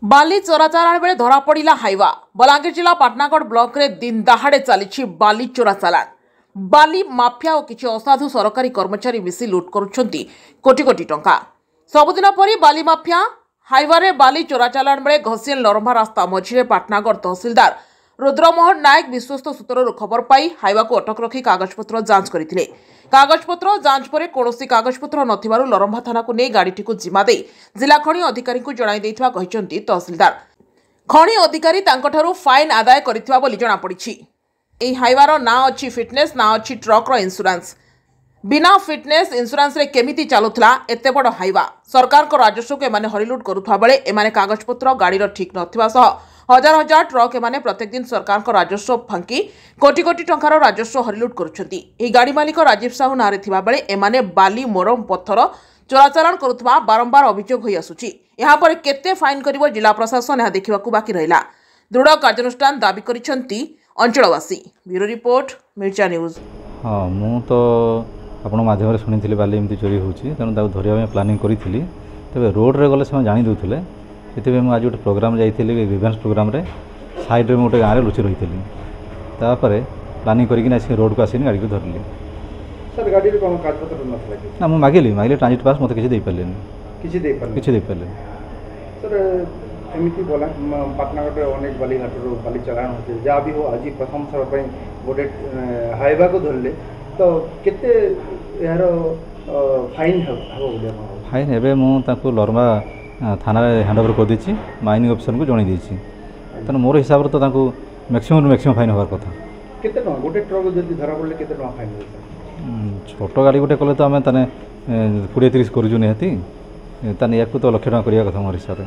बाली चोराचालाण बेले धरा पड़ा हाइवा। बलांगीर जिला पाटनागढ़ ब्लॉक रे दिन दहाड़े चली बाली चोराचालाण। बाली माफिया और किसी असाधु सरकारी कर्मचारी मिसी लुट करुछंती कोटी कोटी टंका। सबुदिन परी बाली माफिया हाइवे बाली चोराचालाण बेले घसील नरम्हा रास्ता मझिरे पाटनागढ़ तहसिलदार रुद्रमोहन नायक विश्वस्त सूत्रରୁ खबर पाई हाइवा को अटक रखी कागजपत्र जांच करथिले। कागजपत्र जांच पर कौनसी कागजपत्र नथिबारु लरम्हा थाना को नहीं गाड़ी को जिम्मा दे जिला खनि अधिकारी को जणाई देथिबा कहिसंती तहसिलदार। खनि अधिकारी तांकठारु फाइन आदाय करिथिबा बोली जणा पड़िछि। एही हाइवार ना अछि फिटनेस ना अछि ट्रक रो इंश्योरेंस। बिना फिटनेस इंश्योरेंस रे केमिति चालुथला एते बड़ हाइवा। सरकार को राजस्व को एमाने हरिलुट करुथबा बेले एमाने कागजपत्र गाड़ीर ठीक नथिबा सह हजार हजार ट्रक एमाने प्रत्येक दिन सरकार को राजस्व फांकी कोटी कोटी टंकार राजस्व हरिलुट करुछंती। एही गाड़ी मालिक राजीव साहू नारे थिबा बेले एमाने बाली मोरम पत्थर चोराचालाण करुथबा बारंबार अभियोग होई आसुछि। यहाँ पर केते फाइन करिवो जिला प्रशासन यह देखिबाकू बाकी रहिला। दृढ़ कार्यानुष्ठान दाबी करिसंती अंचलवासी। ब्यूरो रिपोर्ट मिर्चा न्यूज। हाँ मु तो आपण माध्यम शुणी बाली एमती चोरी होची तेणु ताको धरिया प्लानिंग करी तेरे रोड रे गले से जानी दूसरे से मुझे आज गोटे प्रोग्राम जाइली इवेंट्स प्रोग्राम रे साइड रे गोटे गाँव लुचि रही तापर प्लानिंग करके रोड को आसनी गाड़ी को धरली। सर गाड़ी रे कोन कागजपत्र नथला कि ना मु मागिली ट्रांजिट पास मते किछि दे पारले किछि दे पारले। सर एमिति बोला पाटनागढ़ रे अनेक बाली घाट रो बाली चलाण होते जा भी हो आज प्रथम थर पे गोटे हाइवा को धरले तो केते यार फाइन हो फाइन हेबे मु ताको लरमा थाना हैंड ओवर कर दी माइनिंग ऑफिसर को जणई देछि तेणु मोर हिसाब रे तो ताको मैक्सिमम फाइन होबार कथा। केते टका गोटे ट्रक जदी धरा पड़ले केते टका फाइन होता? छोट गाड़ी गोटे कले तो आम 20-30 करूँ निहती ताने याकू तो 1,00,000 टका करिया कथा मोर हिसाब रे।